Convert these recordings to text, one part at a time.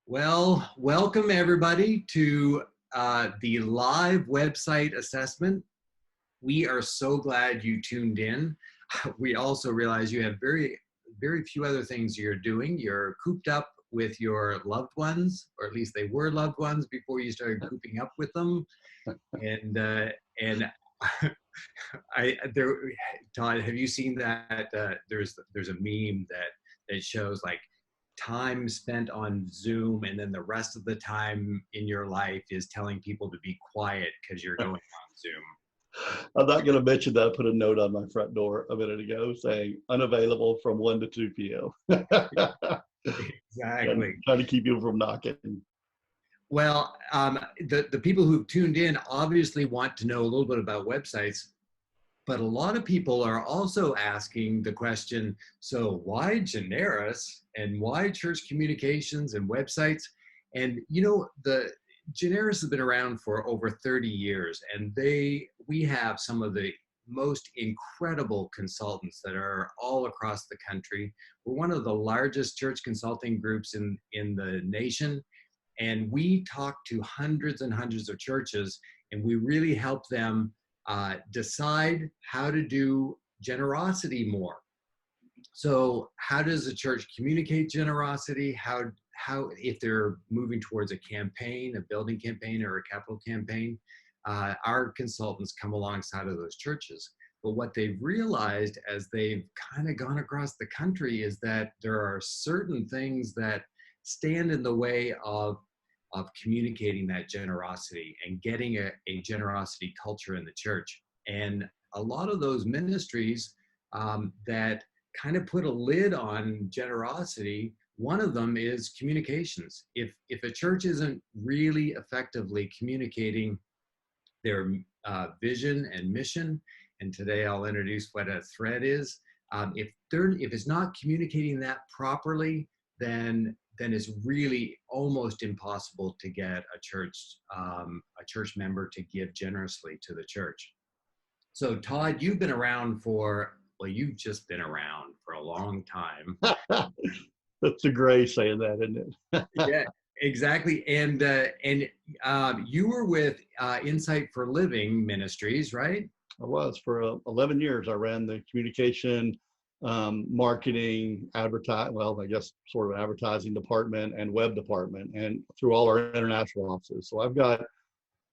Well, welcome everybody to the live website assessment. We are so glad you tuned in. We also realize you have very few other things you're doing. You're cooped up with your loved ones, or at least they were loved ones before you started cooping up with them. And Todd, have you seen that? There's a meme that shows like time spent on Zoom, and then the rest of the time in your life is telling people to be quiet because you're going on Zoom. I'm not going to mention that. I put a note on my front door a minute ago saying unavailable from 1 to 2 p.m. Exactly. Trying to keep people from knocking. Well, the people who've tuned in obviously want to know a little bit about websites, but a lot of people are also asking the question, so why Generis and why church communications and websites? And the Generis has been around for over 30 years, and we have some of the most incredible consultants that are all across the country. We're one of the largest church consulting groups in the nation, and we talk to hundreds and hundreds of churches, and we really help them decide how to do generosity more. So how does a church communicate generosity? How if they're moving towards a campaign, a building campaign or a capital campaign, our consultants come alongside of those churches. But what they've realized as they've kind of gone across the country is that there are certain things that stand in the way of communicating that generosity and getting a generosity culture in the church. And a lot of those ministries that kind of put a lid on generosity, one of them is communications. If a church isn't really effectively communicating their vision and mission, and today I'll introduce what a thread is. If it's not communicating that properly, then it's really almost impossible to get a church member to give generously to the church. So Todd, you've been around you've just been around for a long time. That's a gray saying that, isn't it? Yeah, exactly. And you were with Insight for Living Ministries, right? I was for 11 years. I ran the communication, marketing, I guess sort of advertising department and web department, and through all our international offices. So I've got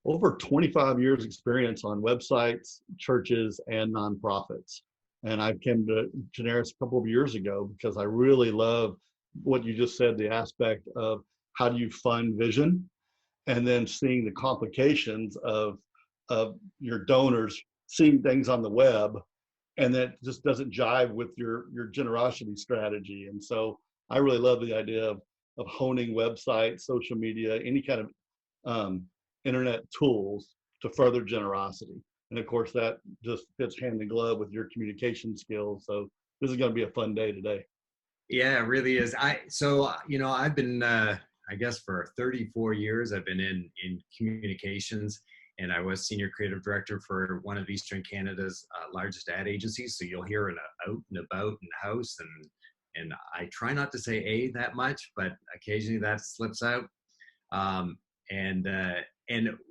over 25 years experience on websites, churches, and nonprofits. And I came to Generis a couple of years ago because I really love what you just said, the aspect of how do you fund vision, and then seeing the complications of your donors seeing things on the web, and that just doesn't jive with your generosity strategy. And so I really love the idea of honing websites, social media, any kind of internet tools to further generosity. And of course, that just fits hand in glove with your communication skills. So this is going to be a fun day today. Yeah, it really is. I've been, I guess for 34 years, I've been in communications, and I was senior creative director for one of Eastern Canada's largest ad agencies. So you'll hear an out and about in the house, and I try not to say a that much, but occasionally that slips out. Um, and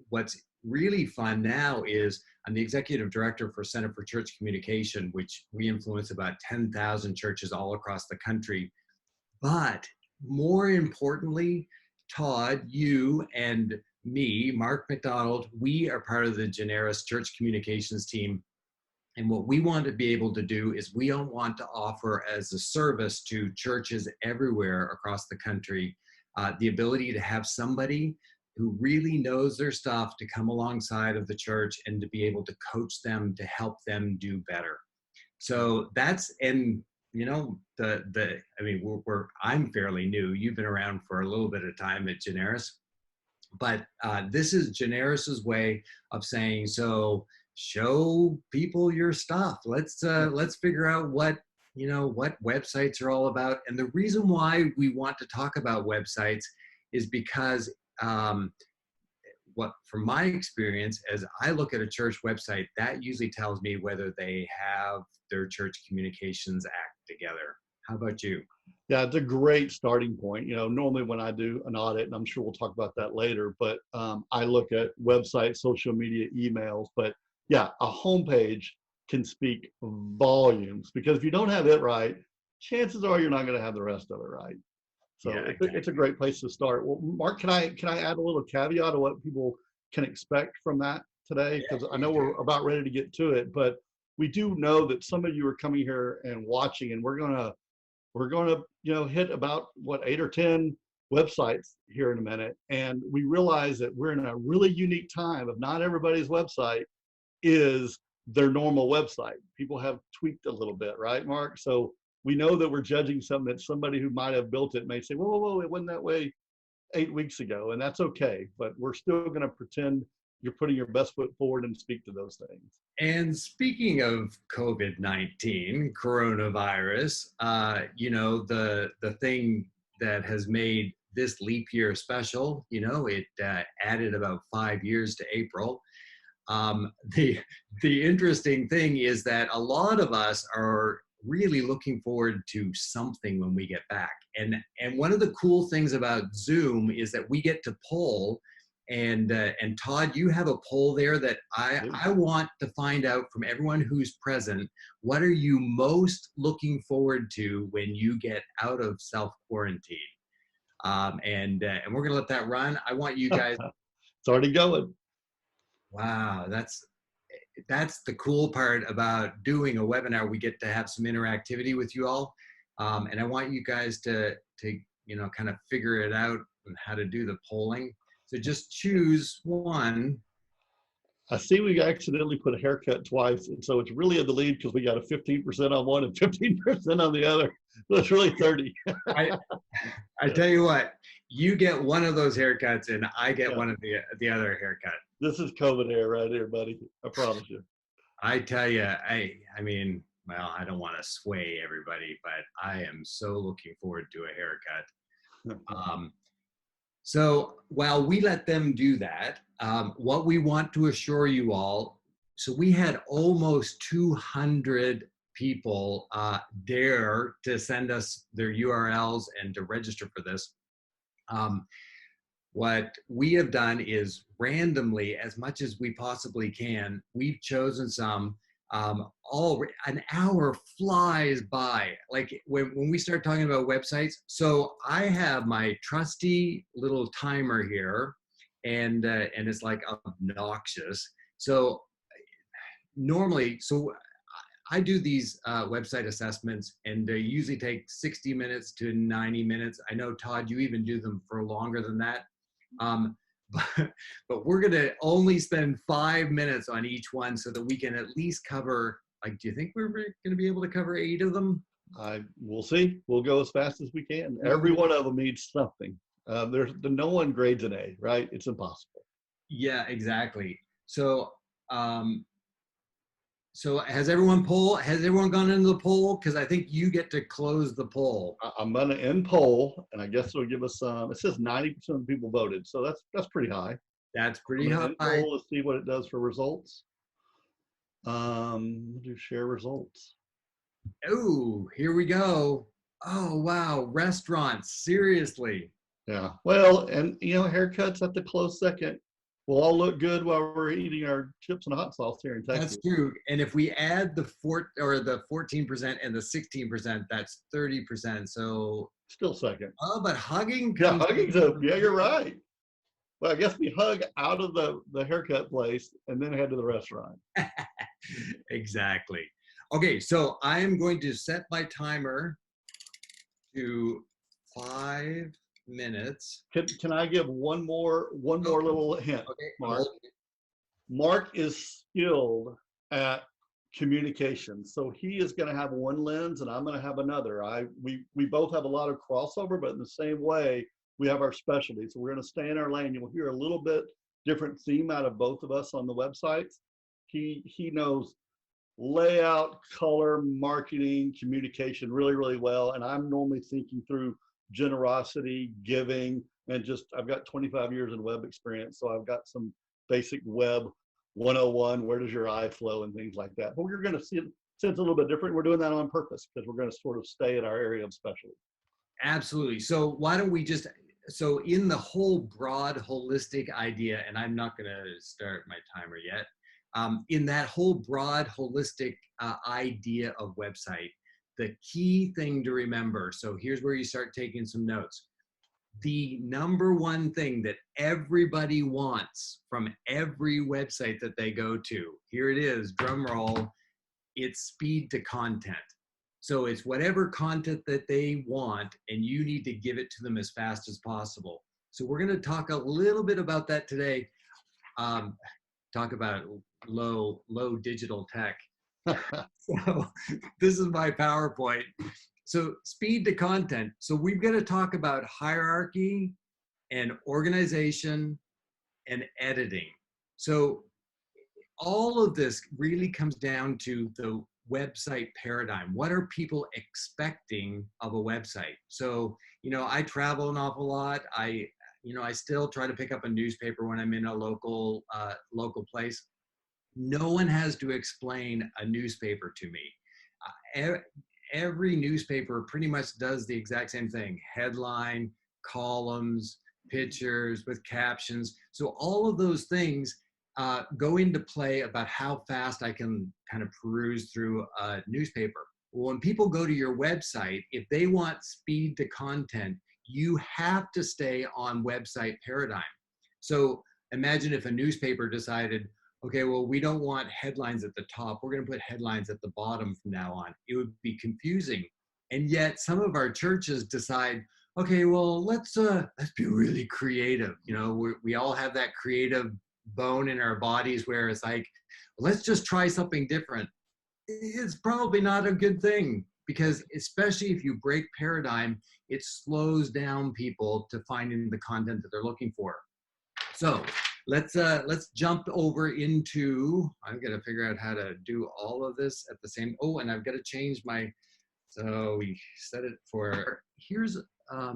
what's really fun now is I'm the executive director for Center for Church Communication, which we influence about 10,000 churches all across the country. But more importantly, Todd, you and me, Mark McDonald, we are part of the Generis Church Communications team. And what we want to be able to do is we don't want to offer as a service to churches everywhere across the country the ability to have somebody who really knows their stuff to come alongside of the church and to be able to coach them to help them do better. So I'm fairly new. You've been around for a little bit of time at Generis, but this is Generis's way of saying, so show people your stuff. Let's figure out what websites are all about. And the reason why we want to talk about websites is because from my experience, as I look at a church website, that usually tells me whether they have their church communications act together. How about you? Yeah, it's a great starting point. You know, normally when I do an audit, and I'm sure we'll talk about that later, but I look at websites, social media, emails. But yeah, a homepage can speak volumes because if you don't have it right, chances are you're not going to have the rest of it right. So Yeah, it's a great place to start. Well, Mark, can I add a little caveat of what people can expect from that today? yeah, Because I please know do. we're about ready to get to it, but we do know that some of you are coming here and watching, and we're going to hit about what 8 or 10 websites here in a minute, and we realize that we're in a really unique time of not everybody's website is their normal website. People have tweaked a little bit, right, Mark? So we know that we're judging something that somebody who might have built it may say, whoa, whoa, whoa, it wasn't that way 8 weeks ago, and that's okay. But we're still going to pretend you're putting your best foot forward and speak to those things. And speaking of COVID-19, coronavirus, the thing that has made this leap year special, it added about 5 years to April. The interesting thing is that a lot of us are really looking forward to something when we get back. And one of the cool things about Zoom is that we get to poll. And Todd, you have a poll there that I want to find out from everyone who's present. What are you most looking forward to when you get out of self quarantine? And we're gonna let that run. I want you guys. It's already going. Wow, that's the cool part about doing a webinar. We get to have some interactivity with you all, and I want you guys to kind of figure it out and how to do the polling. So just choose one. I see we accidentally put a haircut twice, and so it's really in the lead because we got a 15% on one and 15% on the other. So it's really 30. I tell you what, you get one of those haircuts, and I get Yeah. one of the other haircut. This is COVID hair right here, buddy. I promise you. I tell you, I mean, well, I don't want to sway everybody, but I am so looking forward to a haircut. So while we let them do that, what we want to assure you all, so we had almost 200 people dare to send us their URLs and to register for this. What we have done is randomly, as much as we possibly can, we've chosen some. An hour flies by. Like when we start talking about websites. So I have my trusty little timer here, and it's like obnoxious. So normally, I do these website assessments, and they usually take 60 minutes to 90 minutes. I know, Todd, you even do them for longer than that. But we're going to only spend 5 minutes on each one so that we can at least cover, like, do you think we're going to be able to cover 8 of them? We'll see. We'll go as fast as we can. Every one of them needs something. No one grades an A, right? It's impossible. Yeah, exactly. So has everyone gone into the poll? Because I think you get to close the poll. I'm going to end poll, and I guess it'll give us it says 90% of the people voted, so that's pretty high. That's pretty high. End poll, let's see what it does for results. We'll do share results. Oh, here we go. Oh, wow. Restaurants, seriously. Yeah. Well, and haircuts at the close second. We'll all look good while we're eating our chips and hot sauce here in Texas. That's true. And if we add the 14% and the 16%, that's 30%. So still second. Oh, but hugging. Yeah, hugging's up. Yeah, you're right. Well, I guess we hug out of the haircut place and then head to the restaurant. Exactly. Okay, so I am going to set my timer to 5 minutes. Can I give one more little hint? Okay, Mark. Mark is skilled at communication, so he is going to have one lens and I'm going to have another. We both have a lot of crossover, but in the same way we have our specialties. So we're going to stay in our lane. You'll hear a little bit different theme out of both of us on the websites. He knows layout, color, marketing, communication really, really well, and I'm normally thinking through generosity, giving, and I've got 25 years in web experience, so I've got some basic web 101, where does your eye flow and things like that. But we're going to since a little bit different. We're doing that on purpose because we're going to sort of stay in our area of specialty. Absolutely. So why don't we just, so in the whole broad holistic idea, and I'm not going to start my timer yet, in that whole broad holistic idea of website, the key thing to remember, so here's where you start taking some notes. The number one thing that everybody wants from every website that they go to, here it is, drum roll, it's speed to content. So it's whatever content that they want, and you need to give it to them as fast as possible. So we're going to talk a little bit about that today. Talk about low digital tech. So this is my PowerPoint. So speed to content. So we've got to talk about hierarchy and organization and editing. So all of this really comes down to the website paradigm. What are people expecting of a website? So, you know, I travel an awful lot. I still try to pick up a newspaper when I'm in a local place. No one has to explain a newspaper to me. Every newspaper pretty much does the exact same thing: headline, columns, pictures with captions. So all of those things go into play about how fast I can kind of peruse through a newspaper. When people go to your website, if they want speed to content, you have to stay on website paradigm. So imagine if a newspaper decided, okay, well, we don't want headlines at the top. We're going to put headlines at the bottom from now on. It would be confusing. And yet some of our churches decide, okay, well, let's be really creative. You know, we all have that creative bone in our bodies where it's like, let's just try something different. It's probably not a good thing, because especially if you break paradigm, it slows down people to finding the content that they're looking for. So let's jump over into, I'm going to figure out how to do all of this at the same, oh, and I've got to change my, so we set it for, here's a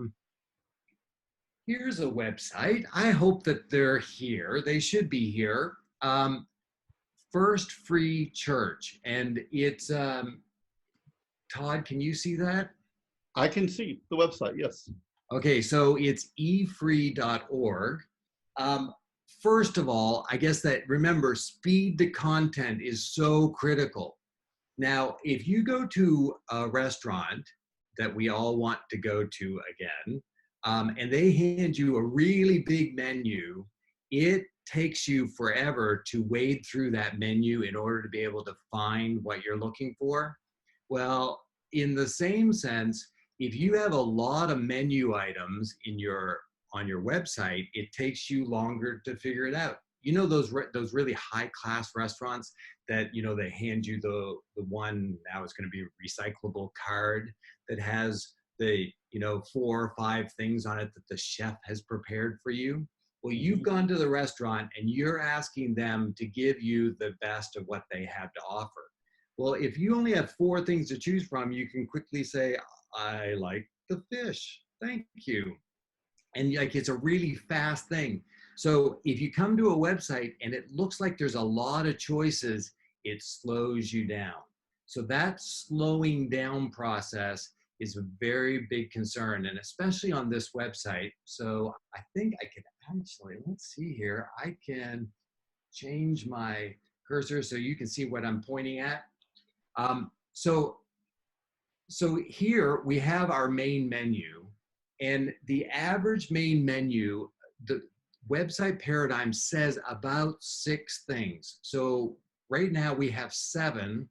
website. I hope that they're here. They should be here. First Free Church. And it's, Todd, can you see that? I can see the website, yes. Okay, so it's efree.org. First of all, I guess that, remember, speed to content is so critical. Now, if you go to a restaurant that we all want to go to again, and they hand you a really big menu, it takes you forever to wade through that menu in order to be able to find what you're looking for. Well, in the same sense, if you have a lot of menu items on your website, it takes you longer to figure it out. You know, those really high class restaurants that, you know, they hand you the one, now it's going to be a recyclable card that has the, you know, 4 or 5 things on it that the chef has prepared for you. Well, you've gone to the restaurant and you're asking them to give you the best of what they have to offer. Well, if you only have 4 things to choose from, you can quickly say, I like the fish, thank you. And like, it's a really fast thing. So if you come to a website and it looks like there's a lot of choices, it slows you down. So that slowing down process is a very big concern, and especially on this website. So I think I can actually, let's see here, I can change my cursor so you can see what I'm pointing at. So here we have our main menu, and the average main menu, the website paradigm says about 6 things. So right now we have 7.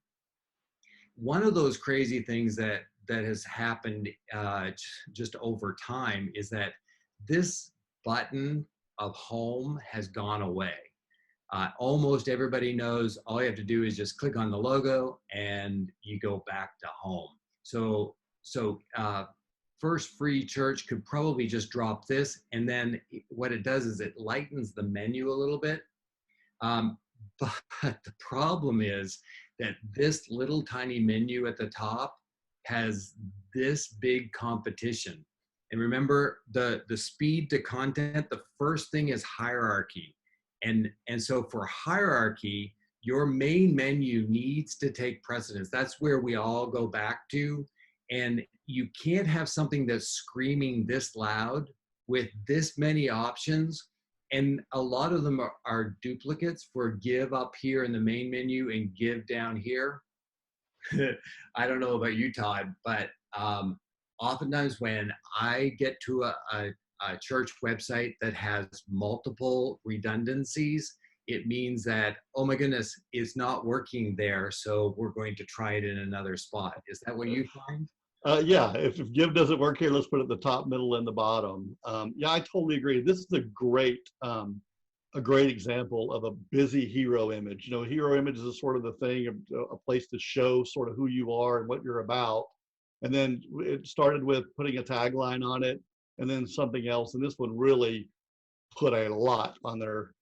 One of those crazy things that has happened just over time is that this button of home has gone away. Almost everybody knows all you have to do is just click on the logo and you go back to home. So First Free Church could probably just drop this, and then what it does is it lightens the menu a little bit. But the problem is that this little tiny menu at the top has this big competition. And remember, the speed to content, the first thing is hierarchy. And so for hierarchy, your main menu needs to take precedence. That's where we all go back to. And you can't have something that's screaming this loud with this many options. And a lot of them are duplicates for give up here in the main menu and give down here. I don't know about you, Todd, but oftentimes when I get to a church website that has multiple redundancies, it means that, oh my goodness, it's not working there, so we're going to try it in another spot. Is that what you find? Yeah, if give doesn't work here, let's put it at the top, middle, and the bottom. Yeah, I totally agree. This is a great example of a busy hero image. You know, hero image is sort of the thing, a place to show sort of who you are and what you're about. And then it started with putting a tagline on it, and then something else. And this one really put a lot on their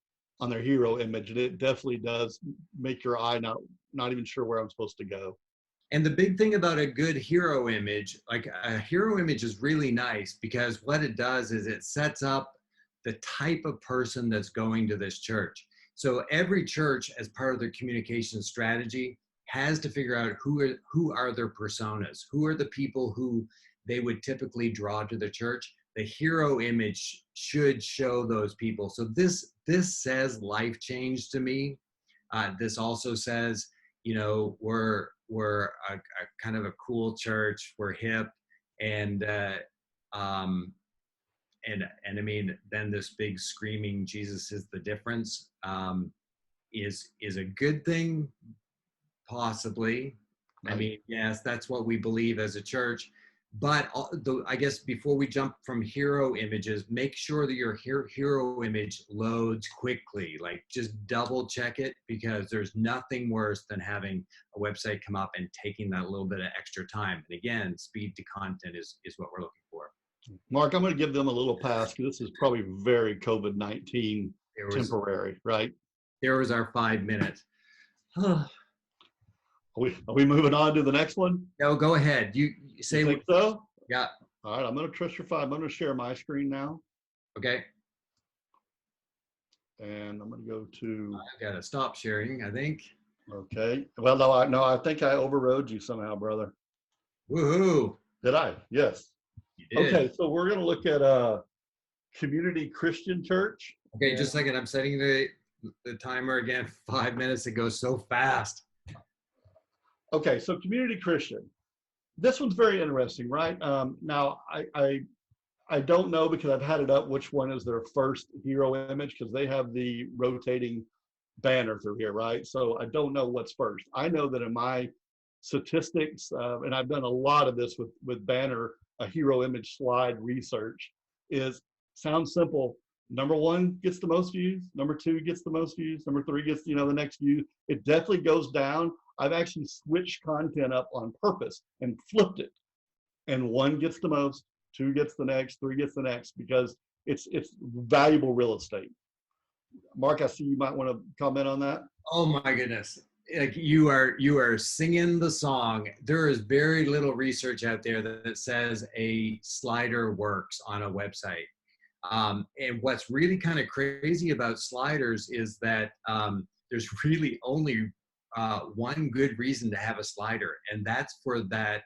hero image, and it definitely does make your eye not even sure where I'm supposed to go. And the big thing about a good hero image, like a hero image is really nice because what it does is it sets up the type of person that's going to this church. So every church, as part of their communication strategy, has to figure out who are their personas, who are the people who they would typically draw to the church. The hero image should show those people. So this says life change to me. This also says, you know, we're a kind of a cool church. We're hip, and I mean, then this big screaming Jesus is the difference is a good thing, possibly. I mean, yes, that's what we believe as a church. But I guess before we jump from hero images, make sure that your hero image loads quickly. Like just double check it, because there's nothing worse than having a website come up and taking that little bit of extra time. And again, speed to content is what we're looking for. Mark, I'm going to give them a little pass because this is probably very COVID-19 temporary, right? There was our 5 minutes. Are we moving on to the next one? No, go ahead. You say. You think so? Yeah. All right, I'm going to trust your 5. I'm going to share my screen now. Okay. And I'm going to go to. I got to stop sharing, I think. Okay. Well, no, I think I overrode you somehow, brother. Woohoo! Did I? Yes. You did. Okay, so we're going to look at Community Christian Church. Okay, just a second. I'm setting the timer again. 5 minutes. It goes so fast. Okay, so Community Christian. This one's very interesting, right? Now, I don't know, because I've had it up, which one is their first hero image, because they have the rotating banner through here, right? So I don't know what's first. I know that in my statistics, and I've done a lot of this with banner, a hero image slide research, sounds simple. Number 1 gets the most views. Number 2 gets the most views. Number 3 gets, the next view. It definitely goes down. I've actually switched content up on purpose and flipped it. And 1 gets the most, 2 gets the next, 3 gets the next, because it's valuable real estate. Mark, I see you might want to comment on that. Oh my goodness. Like you are singing the song. There is very little research out there that says a slider works on a website. And what's really kind of crazy about sliders is that there's really only one good reason to have a slider, and that's for that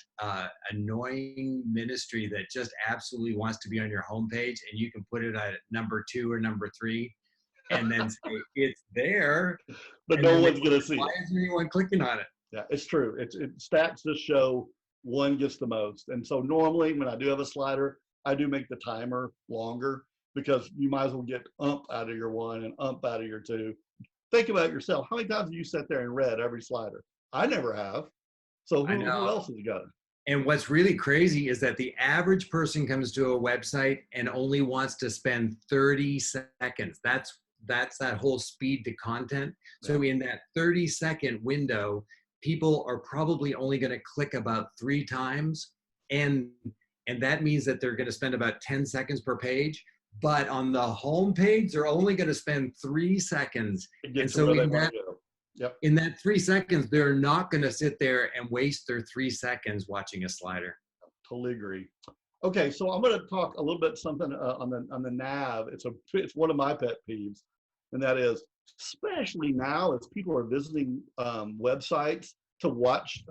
annoying ministry that just absolutely wants to be on your homepage, and you can put it at number 2 or number 3, and then say it's there, but no one's going to see it. Why isn't anyone clicking on it? Yeah, it's true. Stats just show 1 gets the most, and so normally when I do have a slider, I do make the timer longer, because you might as well get out of your 1 and out of your 2. Think about yourself. How many times have you sat there and read every slider? I never have. So who else has got it? And what's really crazy is that the average person comes to a website and only wants to spend 30 seconds. That's that whole speed to content. So in that 30-second window, people are probably only going to click about 3 times. And that means that they're going to spend about 10 seconds per page. But on the home page, they're only going to spend 3 seconds. And so in that 3 seconds, they're not going to sit there and waste their 3 seconds watching a slider. Totally agree. Okay, so I'm going to talk a little bit something on the nav. It's one of my pet peeves, and that is especially now as people are visiting websites to watch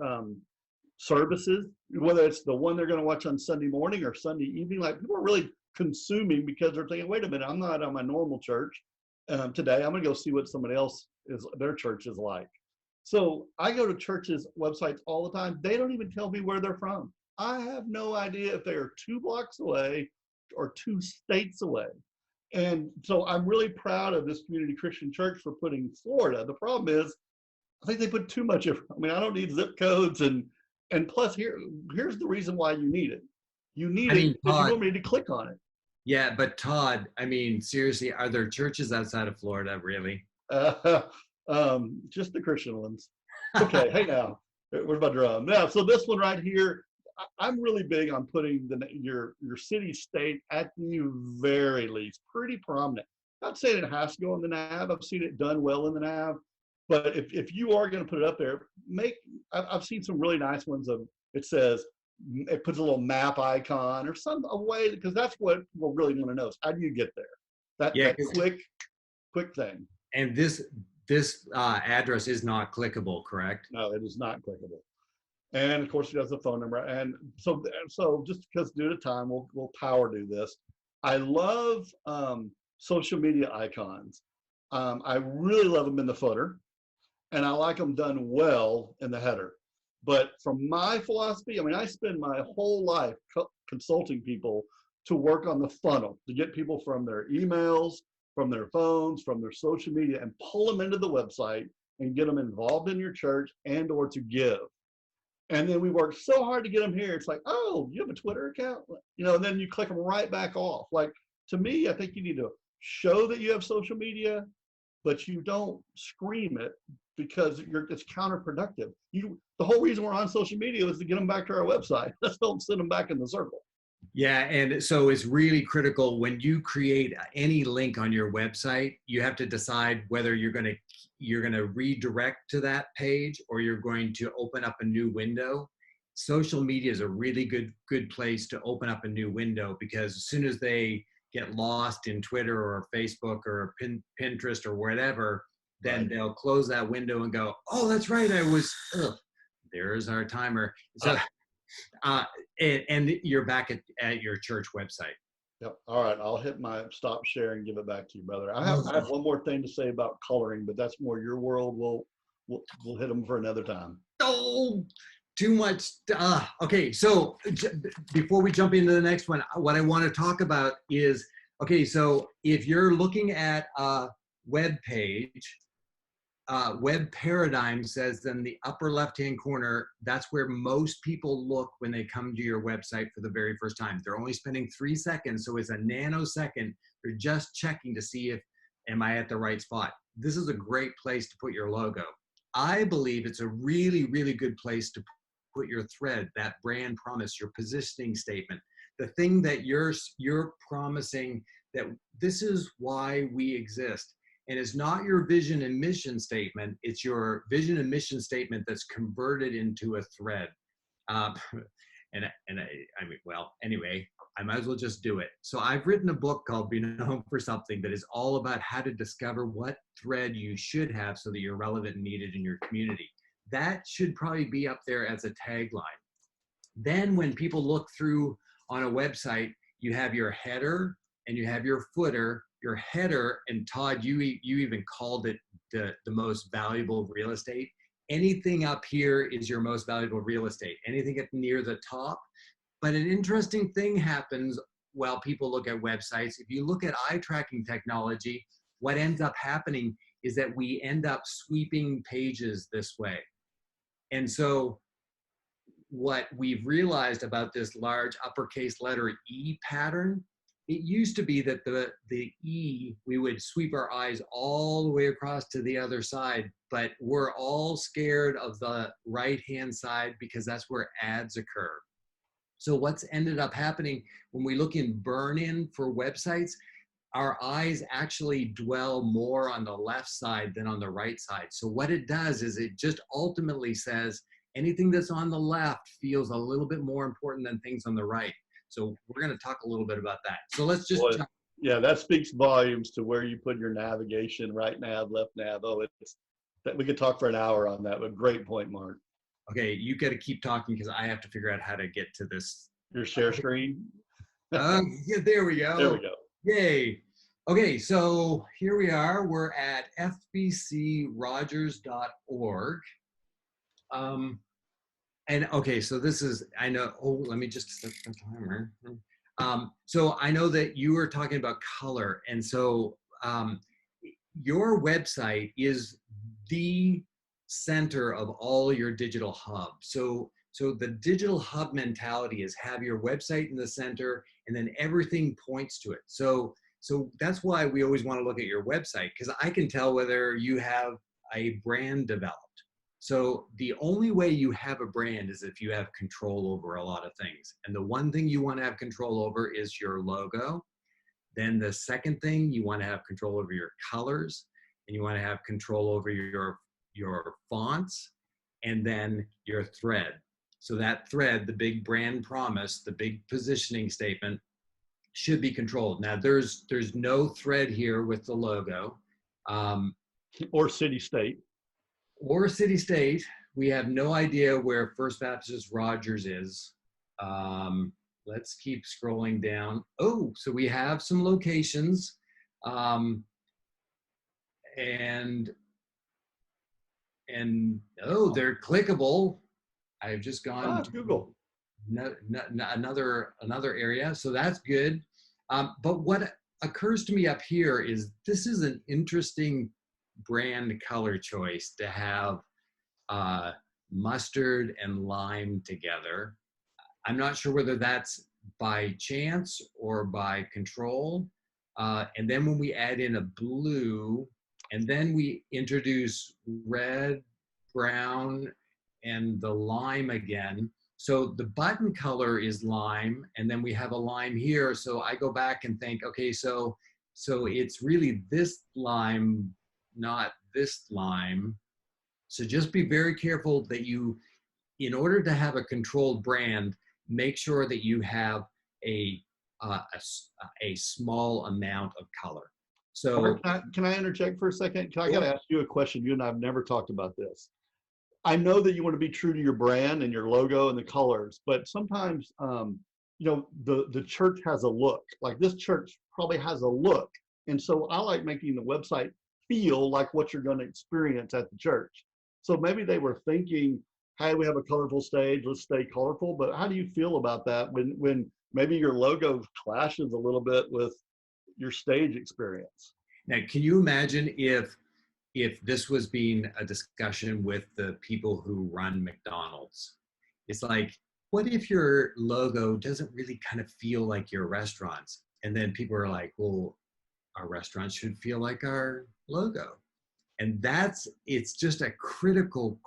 services, whether it's the one they're going to watch on Sunday morning or Sunday evening. Like, people are really consuming because they're thinking, wait a minute, I'm not on my normal church today. I'm going to go see what somebody else is, their church is like. So I go to churches' websites all the time. They don't even tell me where they're from. I have no idea if they are 2 blocks away or 2 states away. And so I'm really proud of this Community Christian Church for putting Florida. The problem is, I think they put too much of, I mean, I don't need zip codes, and plus here's the reason why you need it. You need it because you don't need to click on it. Yeah, but Todd, I mean, seriously, are there churches outside of Florida, really? Just the Christian ones. Okay, hey now, where's my drum? Now, so this one right here, I'm really big on putting your city, state at the very least pretty prominent. Not saying it has to go in the nav. I've seen it done well in the nav, but if you are going to put it up there, I've seen some really nice ones of, it says, it puts a little map icon or a way, because that's what people really want to know is, how do you get there? That quick thing. And this address is not clickable, correct? No, it is not clickable. And of course, it has a phone number. And so just because due to time, we'll power do this. I love social media icons. I really love them in the footer, and I like them done well in the header. But from my philosophy, I mean, I spend my whole life consulting people to work on the funnel, to get people from their emails, from their phones, from their social media, and pull them into the website and get them involved in your church and or to give. And then we work so hard to get them here. It's like, oh, you have a Twitter account? You know, and then you click them right back off. Like, to me, I think you need to show that you have social media, but you don't scream it, because it's counterproductive. The whole reason we're on social media is to get them back to our website. Let's don't send them back in the circle. Yeah, and so it's really critical when you create any link on your website, you have to decide whether you're going to redirect to that page or you're going to open up a new window. Social media is a really good place to open up a new window, because as soon as they get lost in Twitter or Facebook or Pinterest or whatever, then they'll close that window and go, oh, that's right, there's our timer. So and you're back at your church website. Yep. All right. I'll hit my stop share and give it back to you, brother. I have one more thing to say about coloring, but that's more your world. We'll hit them for another time. Oh, too much. Okay. So before we jump into the next one, what I want to talk about is, okay, so if you're looking at a web page, Web Paradigm says in the upper left-hand corner, that's where most people look when they come to your website for the very first time. They're only spending 3 seconds, so it's a nanosecond. They're just checking to see if, am I at the right spot? This is a great place to put your logo. I believe it's a really, really good place to put your thread, that brand promise, your positioning statement, the thing that you're promising that this is why we exist. And it's not your vision and mission statement, it's your vision and mission statement that's converted into a thread. I mean, well, anyway, I might as well just do it. So I've written a book called Be Known for Something that is all about how to discover what thread you should have so that you're relevant and needed in your community. That should probably be up there as a tagline. Then when people look through on a website, you have your header and you have your footer. Your header, and Todd, you even called it the most valuable real estate. Anything up here is your most valuable real estate. Anything up near the top. But an interesting thing happens while people look at websites. If you look at eye tracking technology, what ends up happening is that we end up sweeping pages this way. And so what we've realized about this large uppercase letter E pattern, it used to be that the E, we would sweep our eyes all the way across to the other side, but we're all scared of the right-hand side because that's where ads occur. So what's ended up happening when we look in burn-in for websites, our eyes actually dwell more on the left side than on the right side. So what it does is it just ultimately says anything that's on the left feels a little bit more important than things on the right. So we're going to talk a little bit about that. So let's just Yeah, that speaks volumes to where you put your navigation, right nav, left nav. Oh, it's that we could talk for an hour on that, but great point, Mark. Okay, you got to keep talking because I have to figure out how to get to this. Your share screen. Yeah, there we There go. we go. Yay. Okay, so here we are. We're at fbcrogers.org. And okay, so this is, I know, oh, let me just set the timer. So I know that you were talking about color. And so your website is the center of all your digital hub. So the digital hub mentality is have your website in the center and then everything points to it. So that's why we always want to look at your website, because I can tell whether you have a brand developed. So the only way you have a brand is if you have control over a lot of things. And the one thing you want to have control over is your logo. Then the second thing, you want to have control over your colors, and you want to have control over your fonts, and then your thread. So that thread, the big brand promise, the big positioning statement, should be controlled. Now there's no thread here with the logo. Or city state. Or city state. We have no idea where First Baptist Rogers is. Let's keep scrolling down. Oh, so we have some locations. And oh, they're clickable. I've just gone to Google. another area, so that's good. But what occurs to me up here is this is an interesting brand color choice to have mustard and lime together. I'm not sure whether that's by chance or by control. And then when we add in a blue, and then we introduce red, brown, and the lime again. So the button color is lime, and then we have a lime here. So I go back and think, okay, so it's really this lime, not this lime. So just be very careful that you, in order to have a controlled brand, make sure that you have a small amount of color. So can I interject for a second? I got to ask you a question. You and I have never talked about this. I know that you want to be true to your brand and your logo and the colors, but sometimes, the church has a look. Like this church probably has a look. And so I like making the website feel like what you're going to experience at the church. So maybe they were thinking, hey, we have a colorful stage, let's stay colorful. But how do you feel about that when maybe your logo clashes a little bit with your stage experience? Now, can you imagine if this was being a discussion with the people who run McDonald's? It's like, what if your logo doesn't really kind of feel like your restaurants? And then people are like, well, our restaurants should feel like our logo. And it's just a critical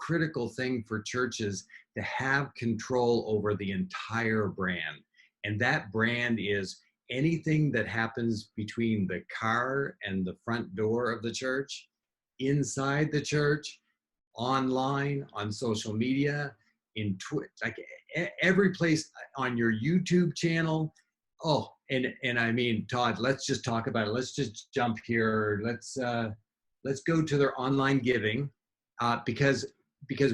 thing for churches to have control over the entire brand. And that brand is anything that happens between the car and the front door of the church, inside the church, online, on social media, in Twitter, like every place, on your YouTube channel. Oh, and I mean, Todd, let's just talk about it. Let's just jump here. Let's go to their online giving, because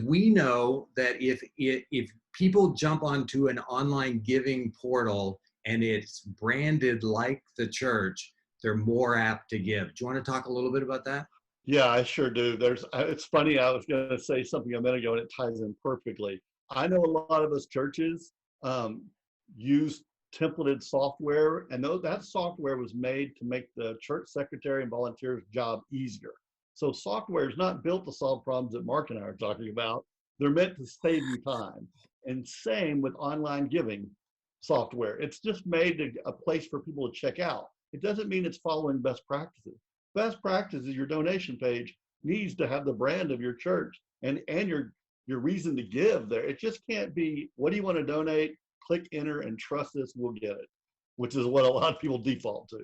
we know that if people jump onto an online giving portal and it's branded like the church, they're more apt to give. Do you want to talk a little bit about that? Yeah, I sure do. It's funny, I was going to say something a minute ago and it ties in perfectly. I know a lot of us churches use templated software, and that software was made to make the church secretary and volunteers' job easier. So software is not built to solve problems that Mark and I are talking about. They're meant to save you time. And same with online giving software. It's just made a place for people to check out. It doesn't mean it's following best practices. Best practices, your donation page needs to have the brand of your church and your reason to give there. It just can't be, what do you want to donate? Click enter and trust this, we'll get it, which is what a lot of people default to.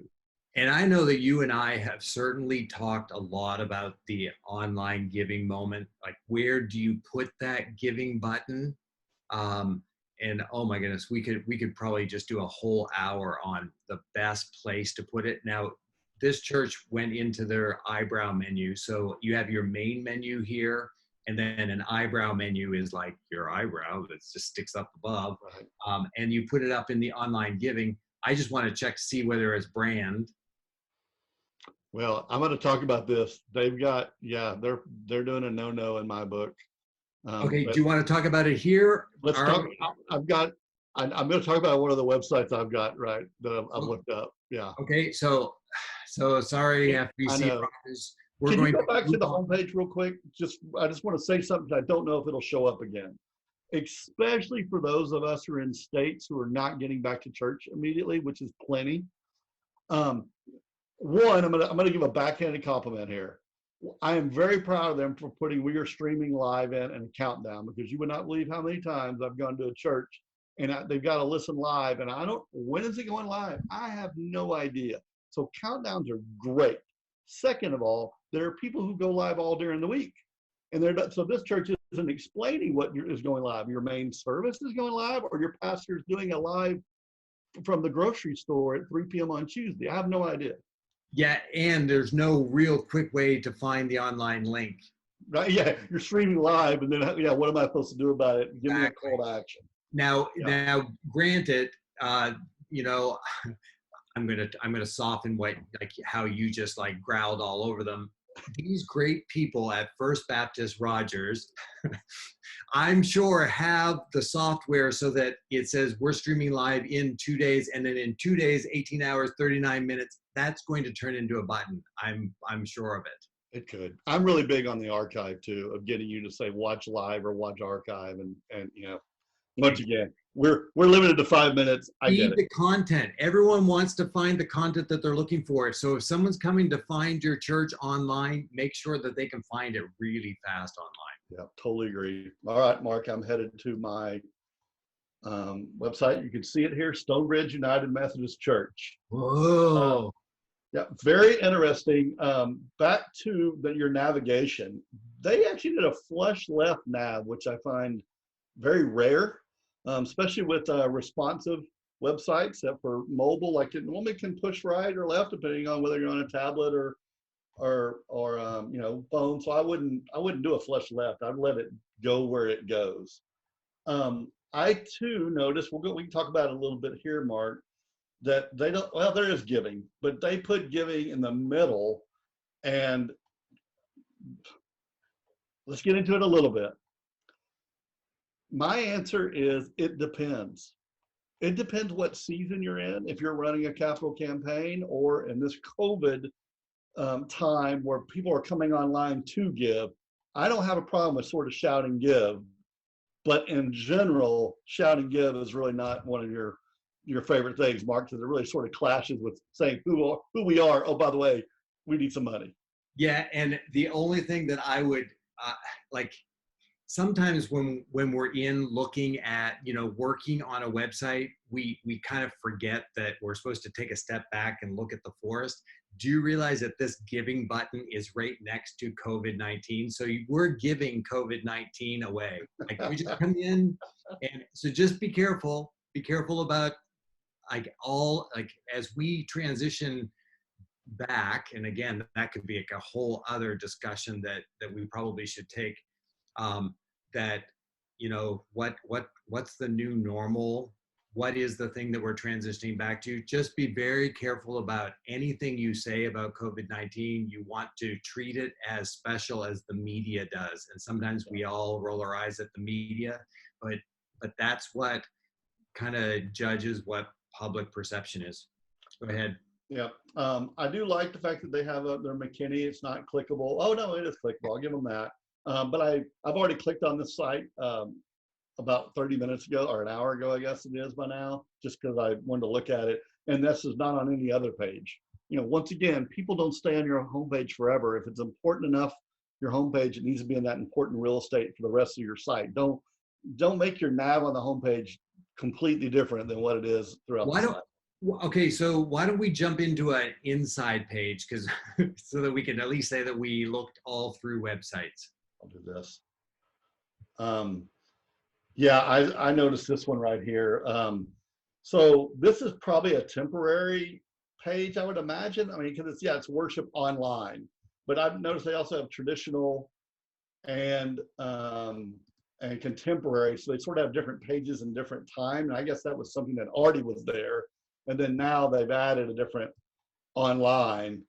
And I know that you and I have certainly talked a lot about the online giving moment. Like, where do you put that giving button? and oh my goodness, we could probably just do a whole hour on the best place to put it. Now, this church went into their eyebrow menu, so you have your main menu here, and then an eyebrow menu is like your eyebrow that just sticks up above, Right. and you put it up in the online giving. I just want to check to see whether it's brand. Well, I'm going to talk about this. They've got, yeah, they're doing a no-no in my book. Okay, But do you want to talk about it here? let's talk. I've got. I'm going to talk about one of the websites I've got right that I've looked up. Yeah. Okay, so sorry, I FBC know. Rockers. We're Can you going go to back to move the on. homepage real quick? I just want to say something. I don't know if it'll show up again, especially for those of us who are in states who are not getting back to church immediately, which is plenty. Um, One, I'm gonna give a backhanded compliment here. I am very proud of them for putting "We Are Streaming Live" in and a countdown, because you would not believe how many times I've gone to a church and they've got to listen live, and I don't. When is it going live? I have no idea. So countdowns are great. Second of all, there are people who go live all during the week, and so this church isn't explaining what is going live. Your main service is going live, or your pastor is doing a live from the grocery store at 3 p.m. on Tuesday. I have no idea. Yeah, and there's no real quick way to find the online link. Right? Yeah, you're streaming live, and then yeah, what am I supposed to do about it? Give me a Exactly. call to action. Now, Yeah, granted, you know, I'm gonna soften what like how you just like growled all over them. These great people at First Baptist Rogers, I'm sure have the software so that it says we're streaming live in 2 days, and then in 2 days, 18 hours, 39 minutes, that's going to turn into a button. I'm sure of it. it could. I'm really big on the archive too, of getting you to say watch live or watch archive, and once again, we're limited to 5 minutes. I get Feed it. the content. Everyone wants to find the content that they're looking for. So if someone's coming to find your church online, make sure that they can find it really fast online. Yeah, totally agree. All right, Mark, I'm headed to my website. You can see it here, Stonebridge United Methodist Church. Whoa. Yeah, very interesting. Back to your navigation, they actually did a flush left nav, which I find very rare, especially with responsive websites that for mobile, like it normally can push right or left depending on whether you're on a tablet or phone. So I wouldn't do a flush left. I'd let it go where it goes. I too noticed, we can talk about it a little bit here, Mark, that they don't, well, there is giving, but they put giving in the middle. And let's get into it a little bit. My answer is it depends. It depends what season you're in. If you're running a capital campaign, or in this COVID time where people are coming online to give, I don't have a problem with sort of shout and give. But in general, shout and give is really not one of your favorite things, Mark, because it really sort of clashes with saying who we are. Oh, by the way, we need some money. Yeah, and the only thing that I would like, sometimes when we're in looking at working on a website, we kind of forget that we're supposed to take a step back and look at the forest. Do you realize that this giving button is right next to COVID-19? So we're giving COVID-19 away. Like we just come in, and so just be careful. Be careful about as we transition back. And again, that could be like a whole other discussion that we probably should take. That what's the new normal? What is the thing that we're transitioning back to? Just be very careful about anything you say about COVID-19. You want to treat it as special as the media does. And sometimes we all roll our eyes at the media, but that's what kind of judges what public perception is. Go ahead. Yeah, I do like the fact that they have their McKinney. It's not clickable. Oh no, it is clickable. I'll give them that. But I've already clicked on this site about 30 minutes ago, or an hour ago, I guess it is by now, just because I wanted to look at it. And this is not on any other page. Once again, people don't stay on your homepage forever. If it's important enough, your homepage, it needs to be in that important real estate for the rest of your site. Don't make your nav on the homepage completely different than what it is throughout the site. Okay, so why don't we jump into an inside page, because so that we can at least say that we looked all through websites. I'll do this. Yeah, I noticed this one right here. So this is probably a temporary page, I would imagine. I mean, because it's worship online, but I've noticed they also have traditional and contemporary. So they sort of have different pages and different time. And I guess that was something that already was there, and then now they've added a different online.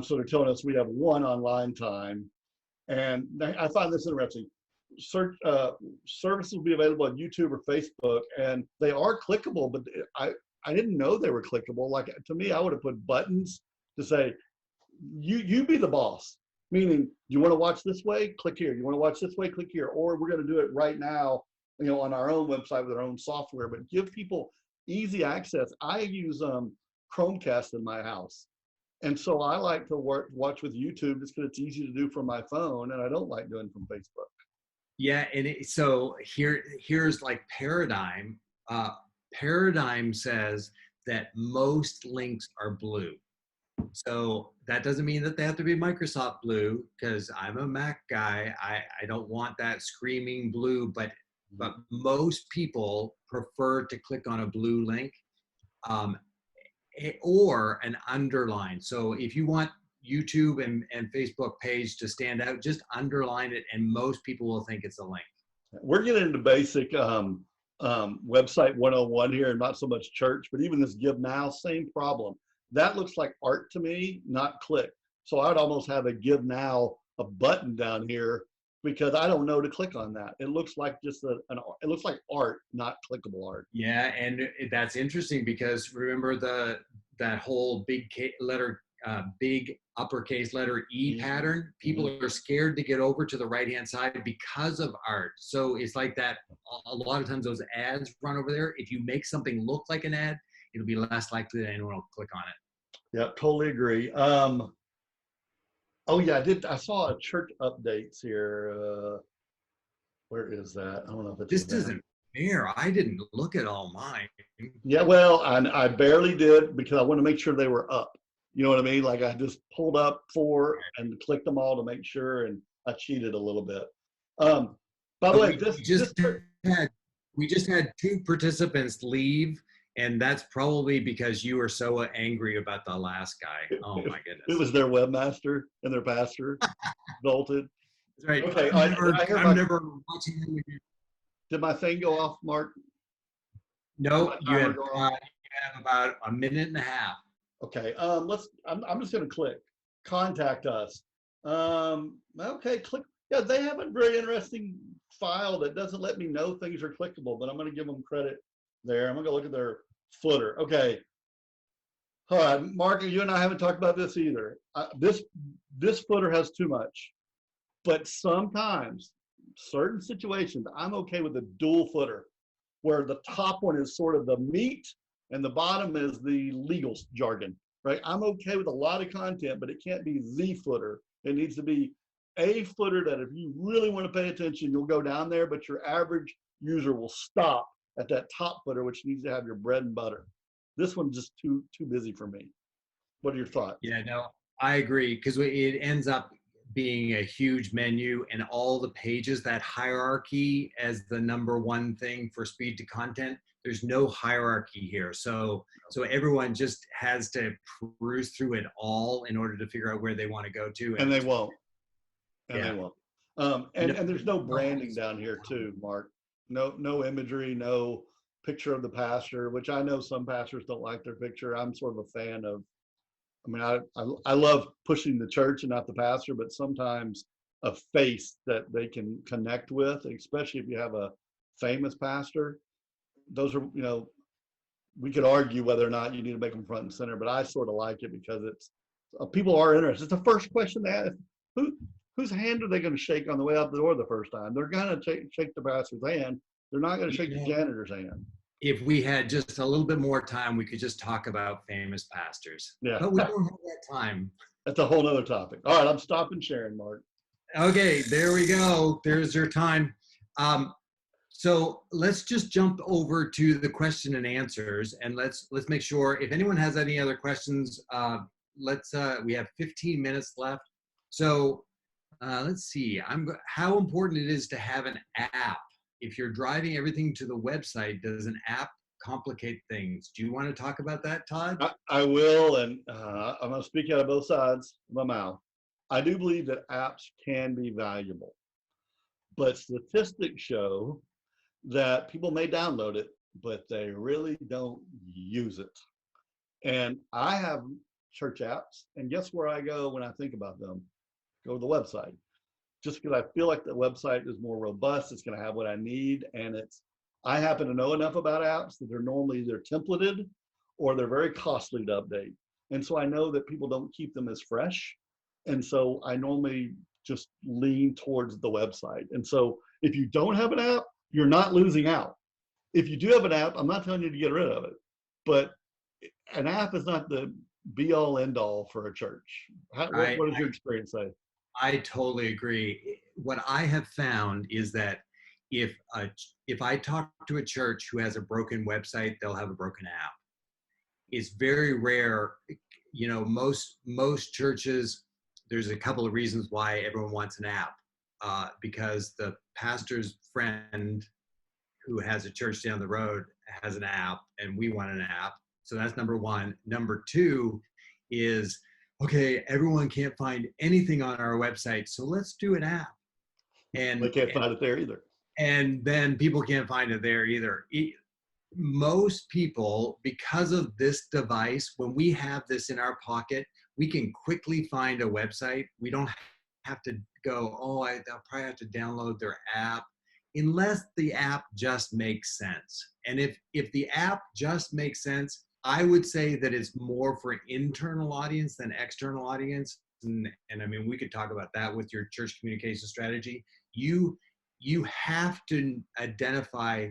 So they're telling us we have one online time, and I find this interesting. Search services will be available on YouTube or Facebook, and they are clickable. But I didn't know they were clickable. Like to me, I would have put buttons to say you be the boss. Meaning, you want to watch this way? Click here. You want to watch this way? Click here. Or we're going to do it right now, on our own website with our own software. But give people easy access. I use Chromecast in my house, and so I like to watch with YouTube just because it's easy to do from my phone, and I don't like doing from Facebook. Yeah, and so here's like Paradigm. Paradigm says that most links are blue. So that doesn't mean that they have to be Microsoft blue, because I'm a Mac guy. I don't want that screaming blue, but most people prefer to click on a blue link, or an underline. So if you want YouTube and Facebook page to stand out, just underline it, and most people will think it's a link. We're getting into basic website 101 here, and not so much church, but even this Give Now, same problem. That looks like art to me, not click. So I'd almost have a Give Now, a button down here, because I don't know to click on that. It looks like just it looks like art, not clickable art. Yeah, and that's interesting because remember that whole big uppercase letter E pattern. People are scared to get over to the right hand side because of art. So it's like that. A lot of times those ads run over there. If you make something look like an ad, it'll be less likely that anyone will click on it. Yeah, totally agree. Oh yeah, I saw a church updates here. Where is that? I don't know if it's This isn't fair. I didn't look at all mine. Yeah, well, I barely did because I want to make sure they were up. You know what I mean? Like I just pulled up 4 and clicked them all to make sure, and I cheated a little bit. By the way, we just had 2 participants leave, and that's probably because you were so angry about the last guy. Oh my goodness! It was their webmaster and their pastor bolted. That's right. Okay, I'm never watching them again. Did my thing go off, Mark? No, you have about a minute and a half. Okay, I'm just going to click contact us. Okay, click. Yeah, they have a very interesting file that doesn't let me know things are clickable, but I'm going to give them credit there. I'm going to go look at their footer. Okay. All right, Mark, you and I haven't talked about this either. This footer has too much, but sometimes, certain situations, I'm okay with a dual footer, where the top one is sort of the meat and the bottom is the legal jargon, right? I'm okay with a lot of content, but it can't be the footer. It needs to be a footer that if you really want to pay attention, you'll go down there, but your average user will stop at that top footer, which needs to have your bread and butter. This one's just too busy for me. What are your thoughts? Yeah, no, I agree, because it ends up being a huge menu, and all the pages, that hierarchy as the number one thing for speed to content. There's no hierarchy here. So everyone just has to peruse through it all in order to figure out where they want to go to. And they won't. And they won't. And there's no branding down here too, Mark. No imagery, no picture of the pastor, which I know some pastors don't like their picture. I'm sort of a fan of, I mean, I love pushing the church and not the pastor, but sometimes a face that they can connect with, especially if you have a famous pastor. Those are, we could argue whether or not you need to make them front and center, but I sort of like it because it's people are interested. It's the first question they ask. Whose hand are they going to shake on the way out the door the first time? They're going to shake the pastor's hand. They're not going to shake the janitor's hand. If we had just a little bit more time, we could just talk about famous pastors. Yeah. But we don't have that time. That's a whole other topic. All right, I'm stopping sharing, Mark. Okay, there we go. There's your time. So let's just jump over to the question and answers, and let's make sure if anyone has any other questions. We have 15 minutes left. So let's see. How important it is to have an app if you're driving everything to the website, does an app complicate things? Do you want to talk about that, Todd? I will, and I'm going to speak out of both sides of my mouth. I do believe that apps can be valuable, but statistics show that people may download it, but they really don't use it. And I have church apps, and guess where I go when I think about them? Go to the website. Just because I feel like the website is more robust, it's going to have what I need, and I happen to know enough about apps that they're normally either templated or they're very costly to update. And so I know that people don't keep them as fresh. And so I normally just lean towards the website. And so if you don't have an app, you're not losing out. If you do have an app, I'm not telling you to get rid of it, but an app is not the be all end all for a church. What does your experience say? I totally agree. What I have found is that if I talk to a church who has a broken website, they'll have a broken app. It's very rare. You know, most churches, there's a couple of reasons why everyone wants an app. Because the pastor's friend who has a church down the road has an app, and we want an app. So that's number one. Number two is, okay, everyone can't find anything on our website, so let's do an app. And they can't find it there either. And then people can't find it there either. Most people, because of this device, when we have this in our pocket, we can quickly find a website. We don't have to go, oh, I'll probably have to download their app, unless the app just makes sense. And if the app just makes sense, I would say that it's more for internal audience than external audience. And I mean, we could talk about that with your church communication strategy. You have to identify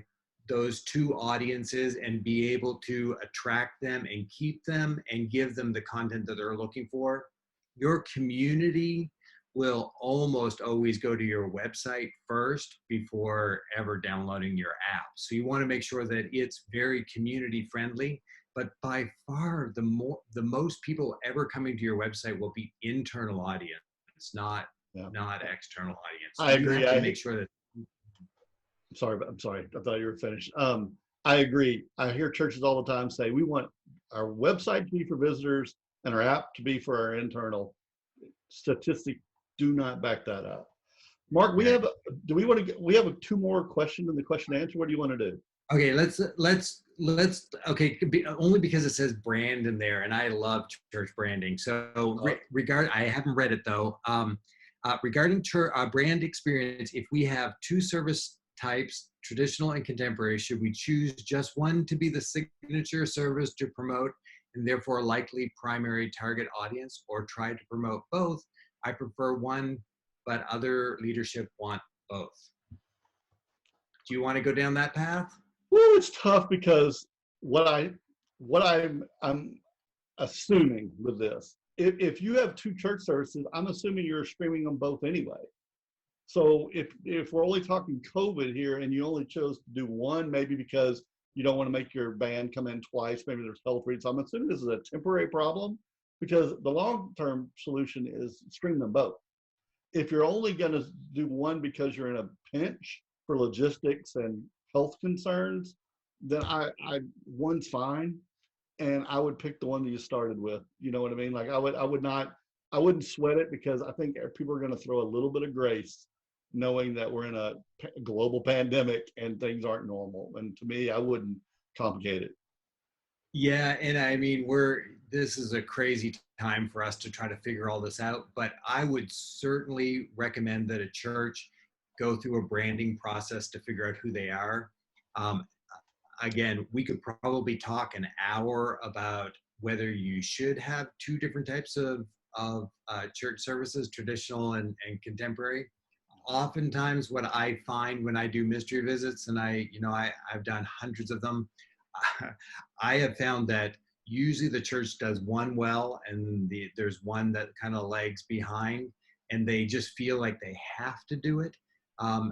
those two audiences and be able to attract them and keep them and give them the content that they're looking for. Your community will almost always go to your website first before ever downloading your app. So you want to make sure that it's very community friendly. But by far, the most people ever coming to your website will be internal audience, not external audience. So I agree. You have to make sure that. I'm sorry. I thought you were finished. I agree. I hear churches all the time say we want our website to be for visitors and our app to be for our internal. Statistics do not back that up. Mark, we have two more questions in the question and answer. What do you want to do? Okay, let's only because it says brand in there, and I love church branding. So I haven't read it though. Regarding brand experience, if we have two service types, traditional and contemporary, should we choose just one to be the signature service to promote and therefore likely primary target audience, or try to promote both? I prefer one, but other leadership want both. Do you want to go down that path? Well, it's tough because what I'm assuming with this, if you have two church services, I'm assuming you're streaming them both anyway. So if we're only talking COVID here and you only chose to do one, maybe because you don't want to make your band come in twice, maybe there's health reasons. I'm assuming this is a temporary problem, because the long-term solution is stream them both. If you're only going to do one because you're in a pinch for logistics and health concerns, then one's fine, and I would pick the one that you started with. You know what I mean? Like I wouldn't sweat it, because I think people are going to throw a little bit of grace, knowing that we're in a global pandemic and things aren't normal. And to me, I wouldn't complicate it. Yeah, and I mean, this is a crazy time for us to try to figure all this out, but I would certainly recommend that a church go through a branding process to figure out who they are. Again, we could probably talk an hour about whether you should have two different types of church services, traditional and contemporary. Oftentimes what I find when I do mystery visits, and I've done hundreds of them, I have found that usually the church does one well, and there's one that kind of lags behind, and they just feel like they have to do it.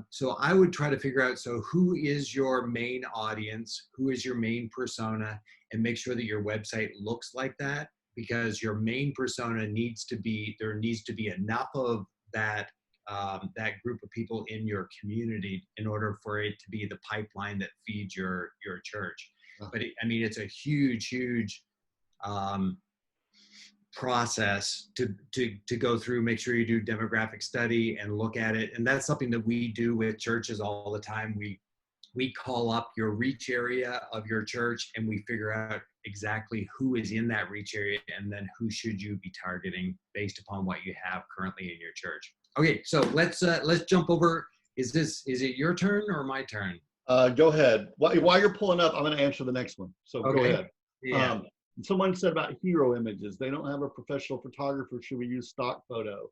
So I would try to figure out, so who is your main audience? Who is your main persona? And make sure that your website looks like that, because your main persona needs to be enough of that that group of people in your community in order for it to be the pipeline that feeds your church. But I mean, it's a huge um, process to go through. Make sure you do demographic study and look at it, and that's something that we do with churches all the time. We call up your reach area of your church and we figure out exactly who is in that reach area, and then who should you be targeting based upon what you have currently in your church. Okay, so let's jump over. Is it your turn or my turn? Go ahead. While you're pulling up, I'm going to answer the next one. So Okay. Go ahead. Yeah. Someone said about hero images. They don't have a professional photographer. Should we use stock photo?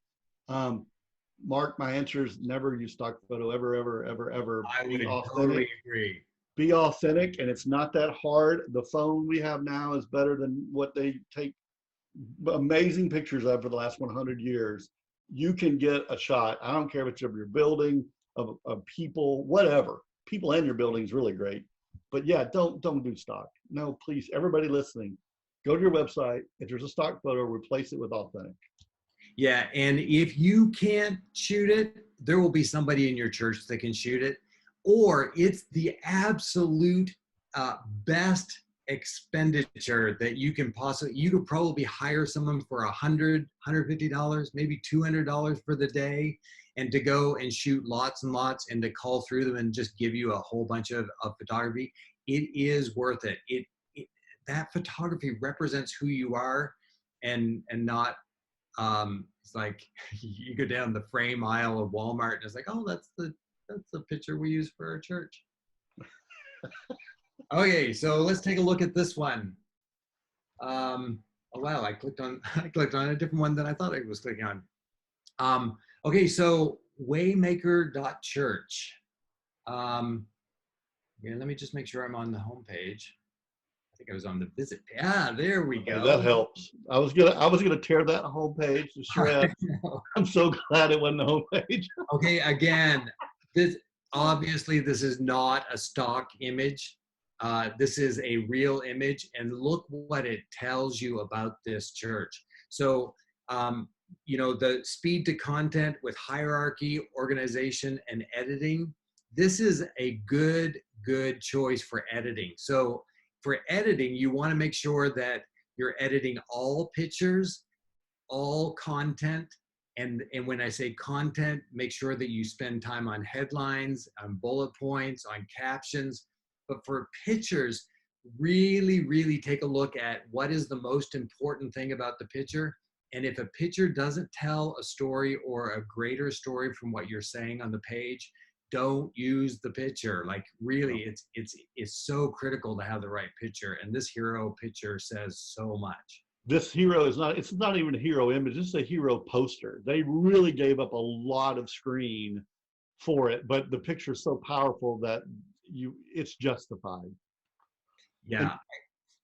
Mark, my answer is never use stock photo, ever. I would totally agree. Be authentic, and it's not that hard. The phone we have now is better than what they take amazing pictures of for the last 100 years. You can get a shot. I don't care if it's of your building, of people, whatever. People in your building is really great. But yeah, don't do stock. No, please, everybody listening, go to your website. If there's a stock photo, replace it with authentic. Yeah, and if you can't shoot it, there will be somebody in your church that can shoot it, or it's the absolute best expenditure that you can possibly. You could probably hire someone for $100, $150, maybe $200 for the day, and to go and shoot lots and lots and to call through them and just give you a whole bunch of photography. It is worth it. That photography represents who you are, and not. It's like you go down the frame aisle of Walmart and it's like, oh, that's the picture we use for our church. Okay, so let's take a look at this one. Oh wow, I clicked on a different one than I thought I was clicking on. Okay, so waymaker.church. Yeah, let me just make sure I'm on the home page. I think I was on the visit. There we go. That helps. I was gonna tear that whole page to shreds. I'm so glad it wasn't the home page. Okay, again, this is not a stock image. This is a real image, and look what it tells you about this church. So, the speed to content with hierarchy, organization, and editing. This is a good choice for editing. So, for editing, you want to make sure that you're editing all pictures, all content. And when I say content, make sure that you spend time on headlines, on bullet points, on captions. But for pictures, really take a look at what is the most important thing about the picture. And if a picture doesn't tell a story or a greater story from what you're saying on the page, don't use the picture. Like really, it's so critical to have the right picture. And this hero picture says so much. This hero it's not even a hero image. This is a hero poster. They really gave up a lot of screen for it, but the picture is so powerful that it's justified. Yeah.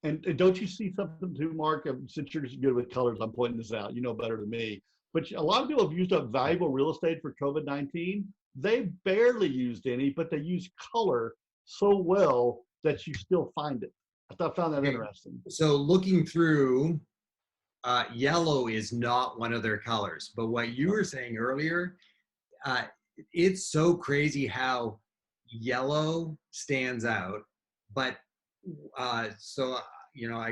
And don't you see something too, Mark? Since you're good with colors, I'm pointing this out. You know better than me. But a lot of people have used up valuable real estate for COVID-19. They barely used any, but they use color so well that you still find it. I found that interesting. So looking through, yellow is not one of their colors. But what you were saying earlier, it's so crazy how yellow stands out. But I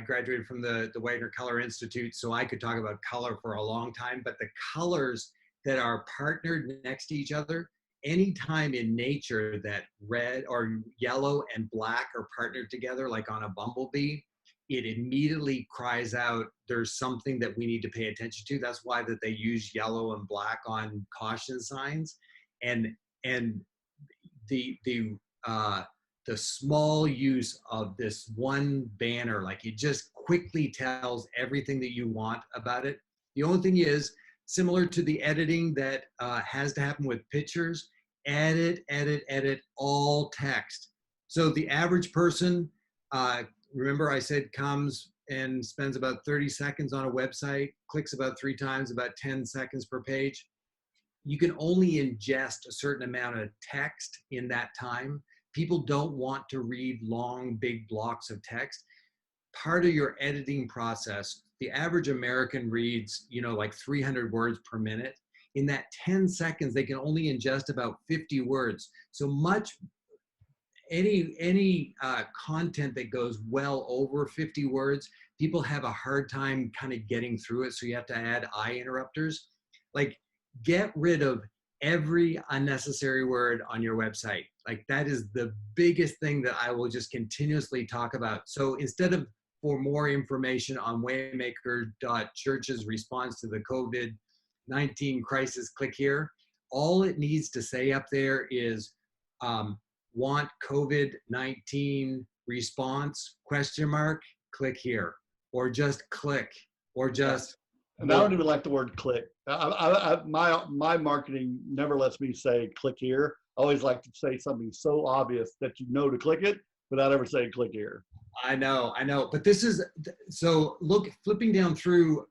graduated from the Wagner Color Institute, so I could talk about color for a long time. But the colors that are partnered next to each other, anytime in nature that red or yellow and black are partnered together, like on a bumblebee, it immediately cries out, there's something that we need to pay attention to. That's why that they use yellow and black on caution signs. And the small use of this one banner, like it just quickly tells everything that you want about it. The only thing is, similar to the editing that has to happen with pictures, edit all text. So the average person, remember I said comes and spends about 30 seconds on a website, clicks about 3 times, about 10 seconds per page. You can only ingest a certain amount of text in that time. People don't want to read long, big blocks of text. Part of your editing process, the average American reads, like 300 words per minute. In that 10 seconds, they can only ingest about 50 words. So much, any content that goes well over 50 words, people have a hard time kind of getting through it. So you have to add eye interrupters. Like, get rid of every unnecessary word on your website. Like, that is the biggest thing that I will just continuously talk about. So instead of, for more information on Waymaker.Church's response to the COVID-19 crisis, click here. All it needs to say up there is, want COVID-19 response, ? Click here, or just click, or just. And I don't even like the word click. My marketing never lets me say click here. I always like to say something so obvious that you know to click it without ever saying click here. I know. But this is, so look, flipping down through,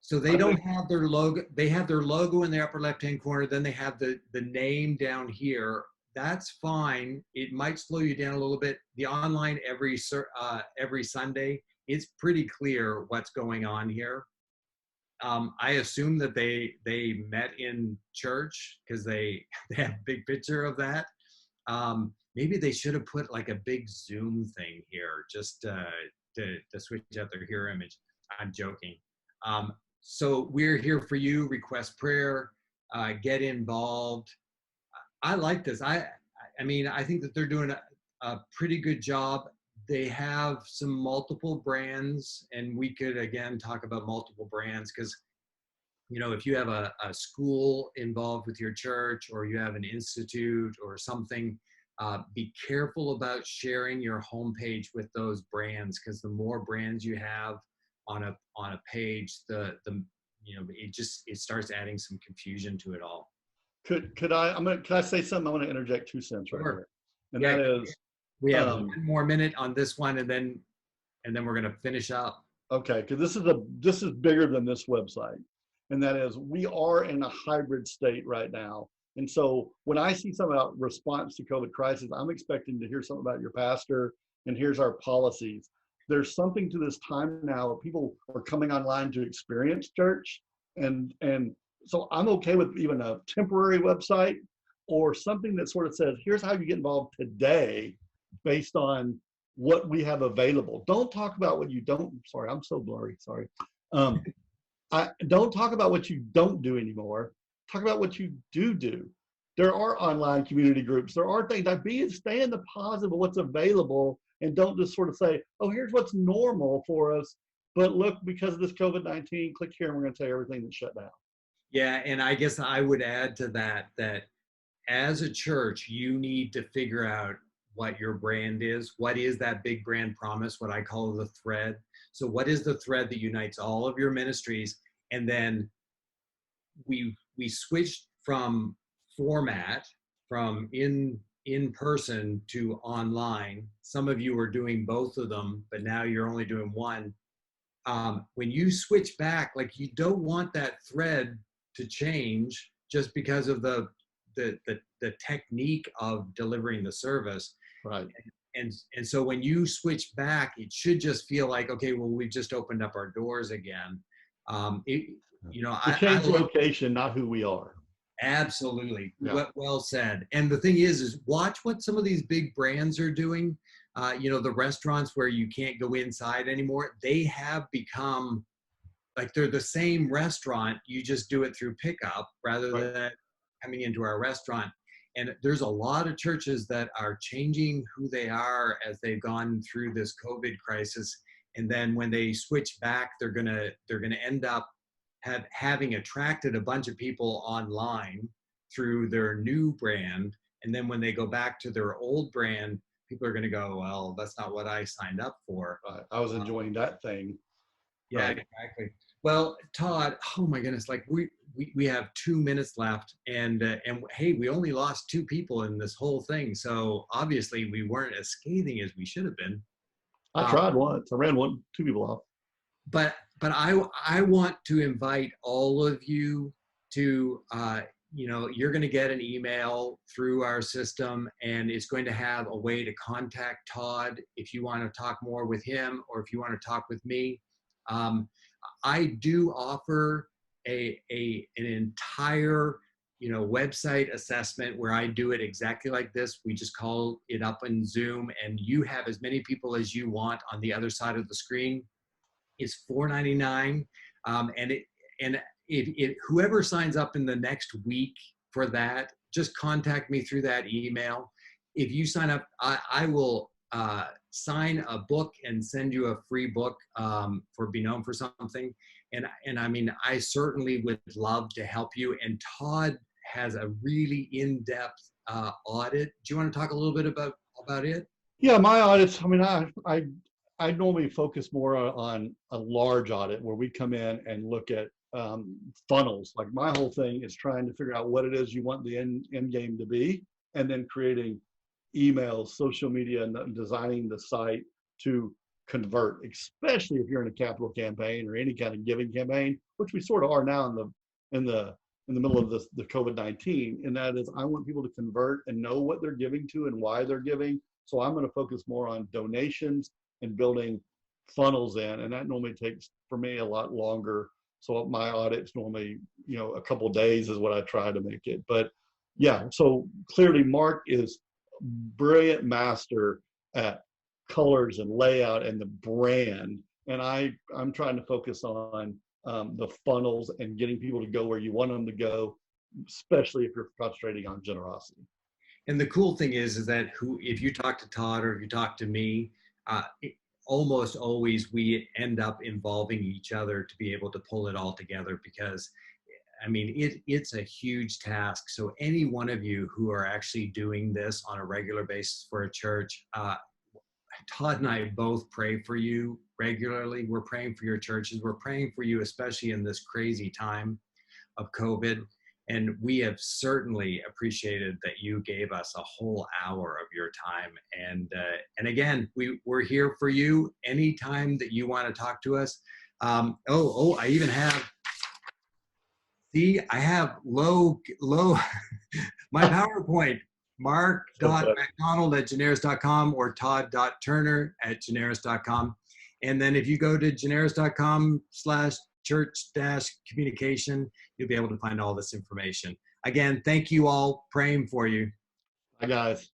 so they don't have their logo. They have their logo in the upper left-hand corner. Then they have the name down here. That's fine. It might slow you down a little bit. The online every Sunday, it's pretty clear what's going on here. I assume that they met in church because they have a big picture of that. Maybe they should have put like a big Zoom thing here just to switch out their hero image. I'm joking. So we're here for you. Request prayer. Get involved. I like this. I mean, I think that they're doing a pretty good job. They have some multiple brands, and we could again talk about multiple brands because, you know, if you have a school involved with your church, or you have an institute or something, be careful about sharing your homepage with those brands, because the more brands you have on a page, the you know, it starts adding some confusion to it all. Could I say something? I want to interject 2 cents right here. And yeah, that is, we have 1 more minute on this one, and then we're going to finish up. Okay, because this is bigger than this website. And that is, we are in a hybrid state right now. And so when I see something about response to COVID crisis, I'm expecting to hear something about your pastor and here's our policies. There's something to this time now where people are coming online to experience church. And so I'm okay with even a temporary website or something that sort of says, here's how you get involved today based on what we have available. Don't talk about what you don't, sorry, I'm so blurry, sorry. Don't talk about what you don't do anymore. Talk about what you do. There are online community groups. There are things. Stay in the positive of what's available, and don't just sort of say, oh, here's what's normal for us. But look, because of this COVID-19, click here and we're going to tell you everything that's shut down. Yeah, and I guess I would add to that as a church, you need to figure out what your brand is. What is that big brand promise, what I call the thread? So what is the thread that unites all of your ministries? And then we switched from format, from in person to online. Some of you are doing both of them, but now you're only doing one. When you switch back, like, you don't want that thread to change just because of the technique of delivering the service. Right. And so when you switch back, it should just feel like, okay, well, we've just opened up our doors again. You know, I change location, not who we are. Absolutely. Yeah. Well said. And the thing is watch what some of these big brands are doing. You know, the restaurants where you can't go inside anymore, they have become like they're the same restaurant. You just do it through pickup rather than coming into our restaurant. And there's a lot of churches that are changing who they are as they've gone through this COVID crisis. And then when they switch back, they're gonna end up having attracted a bunch of people online through their new brand. And then when they go back to their old brand, people are going to go, well, that's not what I signed up for. I was enjoying that thing. Yeah, exactly. Well, Todd, oh my goodness, like we have 2 minutes left, and hey, we only lost 2 people in this whole thing. So obviously we weren't as scathing as we should have been. I tried once. I ran 2 people off. But I want to invite all of you to, you know, you're going to get an email through our system, and it's going to have a way to contact Todd if you want to talk more with him, or if you want to talk with me. I do offer an entire website assessment where I do it exactly like this. We just call it up in Zoom, and you have as many people as you want on the other side of the screen. It's $4.99, and if whoever signs up in the next week for that, just contact me through that email. If you sign up, I will sign a book and send you a free book for Be Known for Something. And I mean, I certainly would love to help you. And Todd has a really in-depth audit. Do you want to talk a little bit about it? Yeah, my audits, I mean, I normally focus more on a large audit where we come in and look at funnels. Like my whole thing is trying to figure out what it is you want the end game to be, and then creating emails, social media, and designing the site to convert, especially if you're in a capital campaign or any kind of giving campaign, which we sort of are now in the middle of the COVID-19. And that is, I want people to convert and know what they're giving to and why they're giving. So I'm going to focus more on donations and building funnels in, and that normally takes for me a lot longer. So my audits normally, a couple of days is what I try to make it. But yeah, so clearly Mark is brilliant master at colors and layout and the brand, and I'm trying to focus on the funnels and getting people to go where you want them to go, especially if you're concentrating on generosity. And the cool thing is that if you talk to Todd or if you talk to me, almost always we end up involving each other to be able to pull it all together, because I mean, it's a huge task. So any one of you who are actually doing this on a regular basis for a church, Todd and I both pray for you regularly. We're praying for your churches. We're praying for you, especially in this crazy time of COVID. And we have certainly appreciated that you gave us a whole hour of your time. And again, we're here for you anytime that you want to talk to us. I even have, I have low my PowerPoint, mark.mcdonald@generis.com or todd.turner@generis.com. And then if you go to generis.com/church-communication, you'll be able to find all this information. Again, thank you all. Praying for you. Bye, guys.